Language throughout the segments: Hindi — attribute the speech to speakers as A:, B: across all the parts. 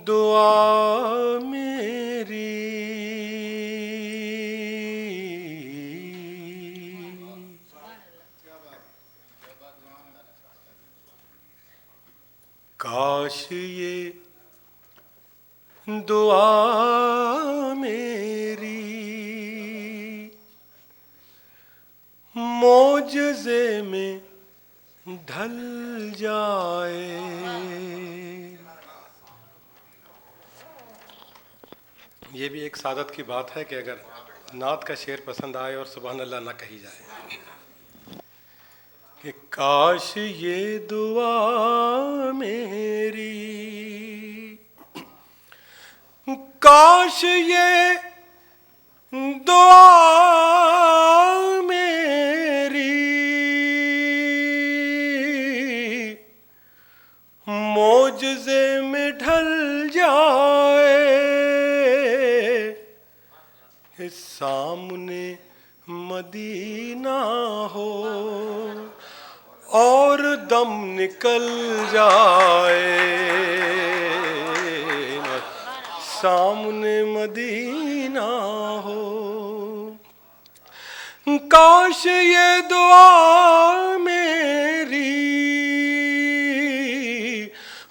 A: दुआ मेरी काश ये दुआ मेरी मोजज़े में ढल जाए। ये भी एक सादत की बात है कि अगर नात का शेर पसंद आए और सुभान अल्लाह ना कही जाए कि काश ये दुआ मेरी, काश ये दुआ मेरी मोजज़े में ढल जाए। सामने मदीना हो और दम निकल जाए। सामने मदीना हो, काश ये दुआ मेरी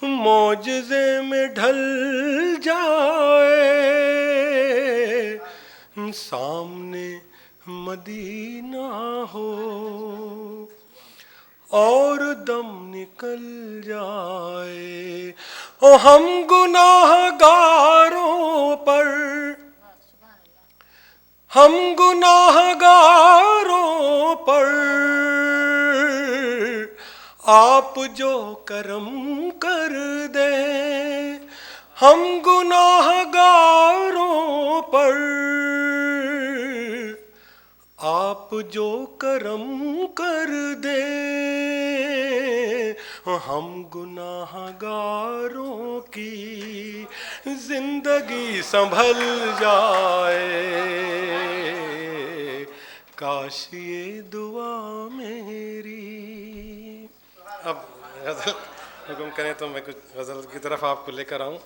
A: मोजज़े में ढल जाए। सामने मदीना हो और दम निकल जाए। ओ हम गुनाहगारों पर, हम गुनाहगारों पर आप जो करम कर दे। हम गुनाहगारों पर आप जो करम कर दे। हम गुनाहगारों की जिंदगी संभल जाए। काश ये दुआ मेरी। अब गज़ल हुक्म करें तो मैं कुछ गज़ल की तरफ आपको लेकर आऊँ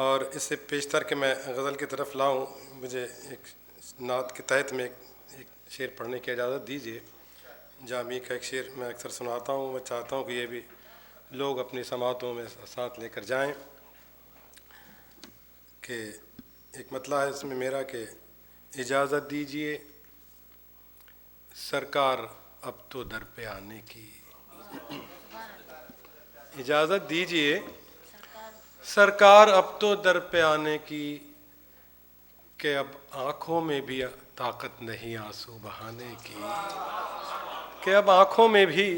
A: और इससे पेशतर के मैं गज़ल की तरफ लाऊं, मुझे एक नात के तहत में एक शेर पढ़ने की इजाज़त दीजिए। जामी का एक शेर मैं अक्सर सुनाता हूँ। मैं चाहता हूँ कि ये भी लोग अपनी समातों में साथ लेकर जाएं कि एक मतला है इसमें मेरा कि इजाज़त दीजिए सरकार अब तो दर पे आने की। इजाज़त दीजिए सरकार अब तो दर पे आने की, कि अब आँखों में भी ताकत नहीं आंसू बहाने की। कि अब आँखों में भी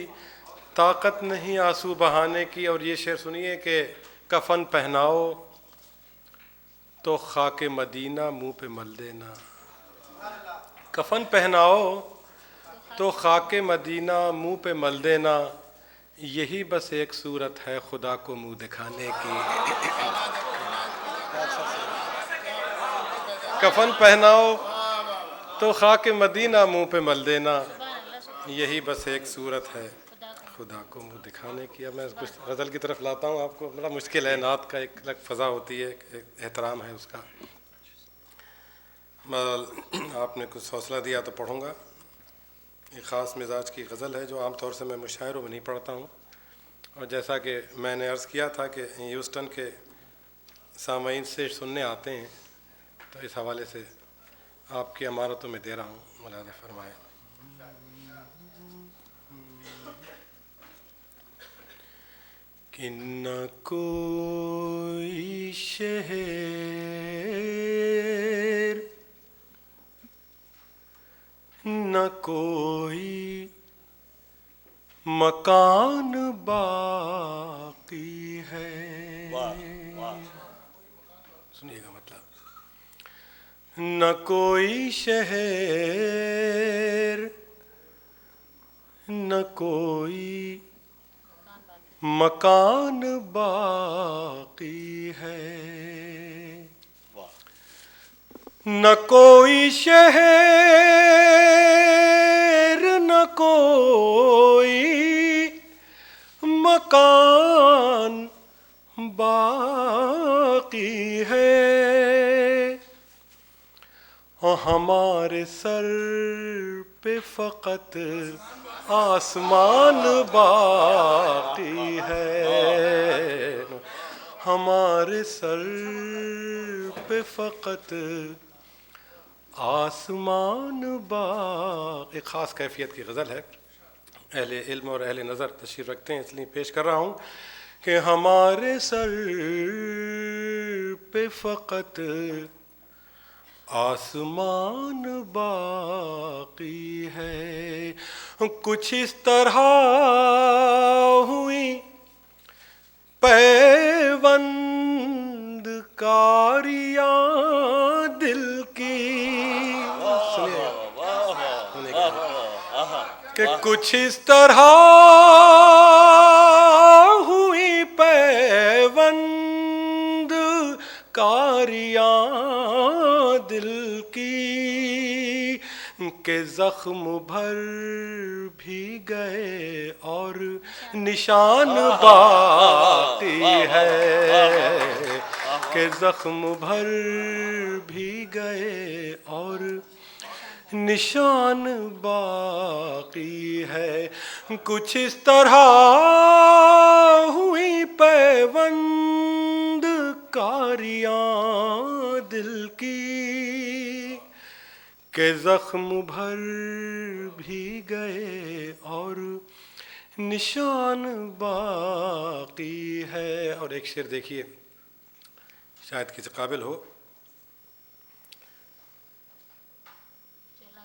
A: ताकत नहीं आंसू बहाने की। और ये शेर सुनिए कि कफन पहनाओ तो खाके मदीना मुंह पे मल देना। कफन पहनाओ तो खाके मदीना मुंह पे मल देना। यही बस एक सूरत है खुदा को मुंह दिखाने की। कफन पहनाओ तो खाके मदीना मुंह पे मल देना। यही बस एक सूरत है खुदा को मुंह दिखाने की। अब मैं कुछ गज़ल की तरफ लाता हूँ आपको। बड़ा मुश्किल है, नात का एक अलग फ़ज़ा होती है, एक एहतराम है उसका। आपने कुछ हौसला दिया तो पढ़ूँगा। एक ख़ास मिजाज की गज़ल है जो आमतौर से मैं मुशायरों में नहीं पढ़ता हूँ। और जैसा कि मैंने अर्ज़ किया था कि ह्यूस्टन के सामाईन से सुनने आते हैं, तो इस हवाले से आपकी अमानतों में दे रहा हूँ। मुलाज़ा फरमाएँ। कि न कोई शहर न कोई मकान बाकी है। सुनिएगा मतलब, न कोई शहर न कोई मकान बाकी है। न कोई शहर न कोई मकान बाकी है, हमारे सर पे फकत आसमान बाकी है, हमारे सर पे फकत आसमान बाकी। एक ख़ास कैफियत की गज़ल है, अहले इल्म और अहले नज़र तशरीफ़ रखते हैं इसलिए पेश कर रहा हूँ कि हमारे सर पे फ़कत आसमान बाकी है। कुछ इस तरह हुई पैवंद कारियां दिल की, कि कुछ इस तरह हुई पैवंद कारियां दिल की, के जख्म भर भी गए और निशान बाकी है, के जख्म भर भी गए और निशान बाकी है। कुछ इस तरह हुई पैवंद कारियां दिल की, के जख्म भर भी गए और निशान बाकी है। और एक शेर देखिए, शायद किसी काबिल हो,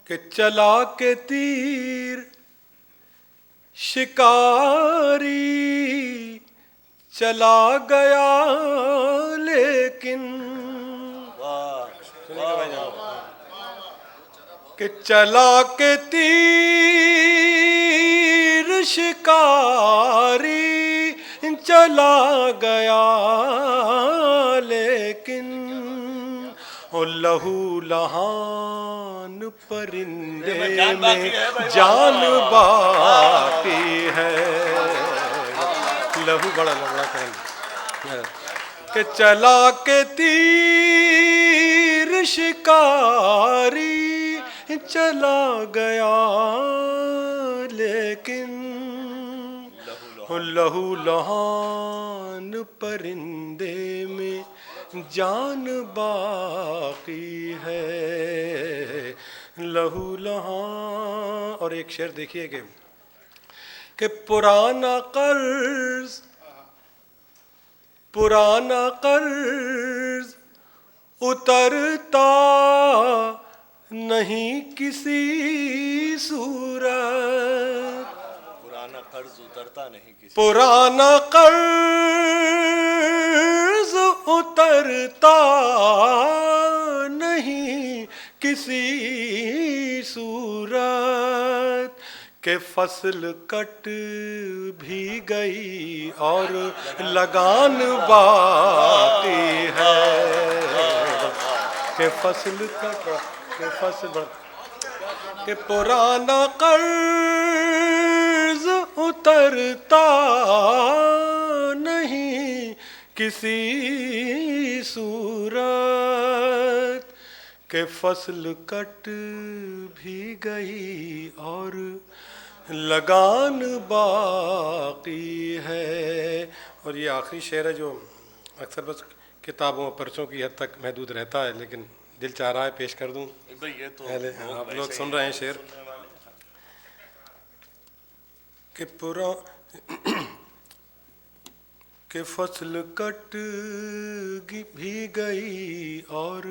A: कि चला के तीर शिकारी चला गया लेकिन, कि चला के तीर शिकारी चला गया लेकिन, ओ लहू लहान परिंदे में जान बाकी है। लहू बड़ा लंबा करेंगे, कि चला के तीर शिकारी चला गया लेकिन, लहू लहान परिंदे में जान बाकी है, लहू लहान। और एक शेर देखिए कि पुराना कर्ज उतरता नहीं किसी सूरत,
B: पुराना कर्ज उतरता नहीं किसी,
A: पुराना कर्ज उतरता नहीं किसी सूरत, के फसल कट भी गई और लगान बाकी है, के फसल कट के फसल के पुराना कर्ज उतरता नहीं किसी सूरत, के फसल कट भी गई और लगान बाकी है। और ये आखिरी शेर है जो अक्सर बस किताबों पर्चों की हद तक महदूद रहता है, लेकिन दिल चाह रहा है पेश कर दूं।
B: ये तो
A: आप लोग सुन रहे हैं शेर, कि पूरा के फसल कट भी गई और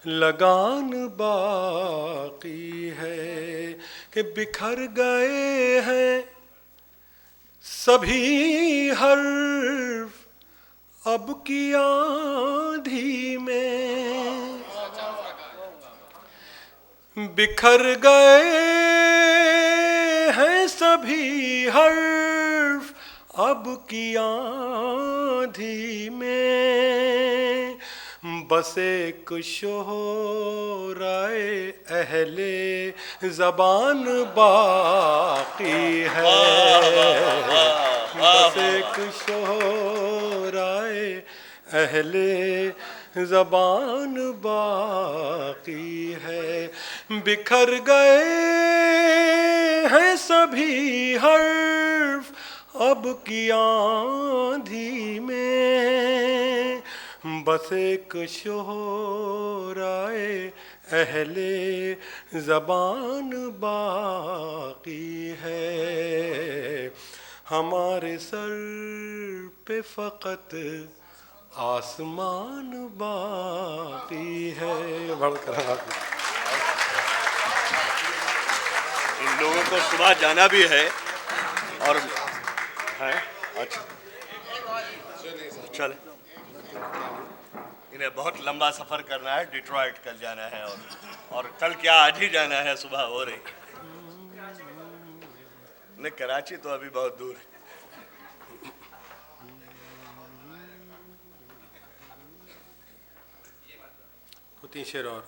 A: लगान बाकी है, कि बिखर गए हैं सभी हर्फ अब की आंधी में, बिखर गए हैं सभी हर्फ अब की आंधी में, बस एक शोहराए अहले ज़बान बाकी है, बस एक शोहराए अहले ज़बान बाकी है। बिखर गए हैं सभी हर्फ अब की आंधी में, बस एक शोहराए अहले ज़बान बाकी है। हमारे सर पे फ़कत आसमान बाकी है। बढ़कर
B: इन लोगों को सुबह जाना भी है और है। अच्छा चले, इन्हें बहुत लंबा सफर करना है, डिट्रॉइट कल जाना है और कल क्या आज ही जाना है, सुबह हो रही। नहीं, कराची तो अभी बहुत दूर है।
A: तो 3 शेर और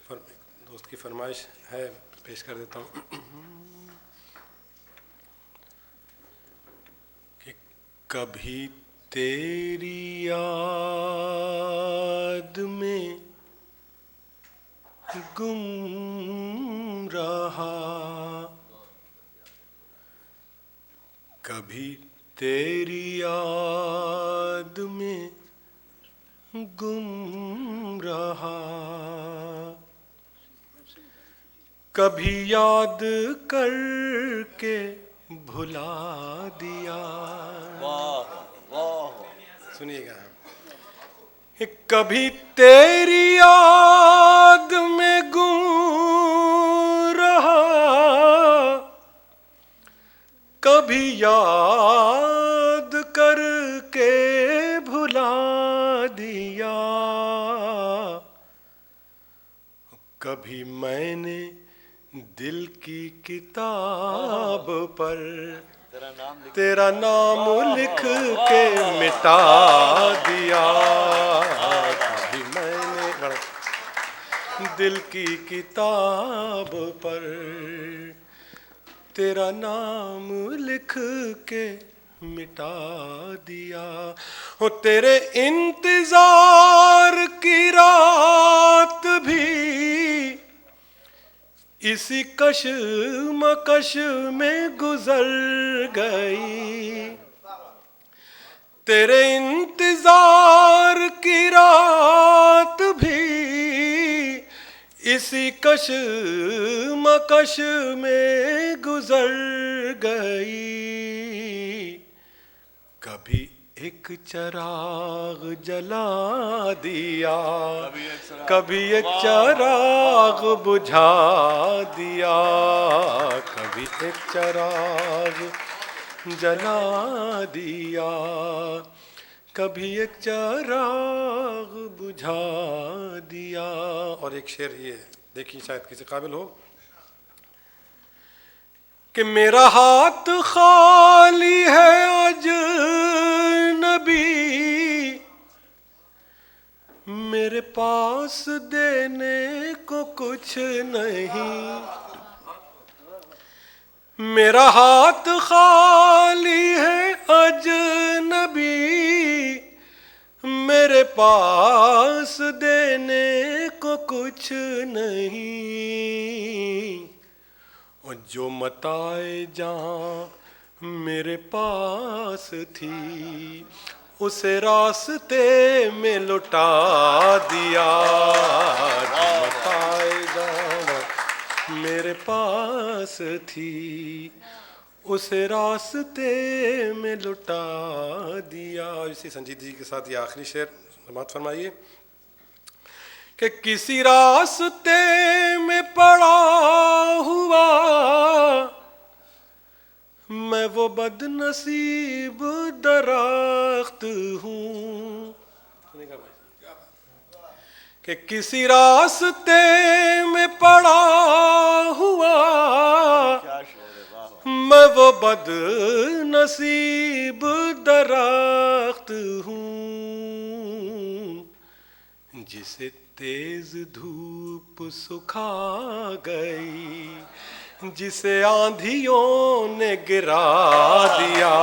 A: दोस्त की फरमाइश है, पेश कर देता हूँ कि कभी तेरी याद में गुम रहा, कभी तेरी याद में गुम रहा, कभी याद करके भुला दिया।
B: वाह वाह,
A: सुनिएगा, कभी तेरी याद में गुम रहा, कभी याद करके भुला दिया, कभी मैंने दिल की किताब पर तेरा नाम लिख के मिटा दिया, कभी मैंने दिल की किताब पर तेरा नाम लिख के मिटा दिया। हो तेरे इंतजार की रात भी इसी कशमकश में गुजर गई, तेरे इंतजार की रात भी इसी कशमकश में गुजर गई, कभी एक चिराग जला दिया, कभी एक चिराग बुझा दिया, कभी एक चिराग जला दिया, कभी एक चिराग बुझा दिया। और एक शेर ये देखिए, शायद किसी काबिल हो कि मेरा हाथ खाली है अजनबी, मेरे पास देने को कुछ नहीं, मेरा हाथ खाली है अजनबी, मेरे पास देने को कुछ नहीं, और जो मताए जहाँ मेरे पास थी उसे रास्ते में लुटा दिया, जो मताए जहाँ मेरे पास थी उसे रास्ते में लुटा दिया। इसी संजीत जी के साथ ये आखिरी शेर समाप्त फरमाइए कि किसी रास्ते में पड़ा हुआ मैं वो बदनसीब दरख्त हूँ, कि किसी रास्ते में पड़ा हुआ मैं वो बदनसीब दरख्त हूँ, जिसे तेज धूप सुखा गई, जिसे आंधियों ने गिरा दिया।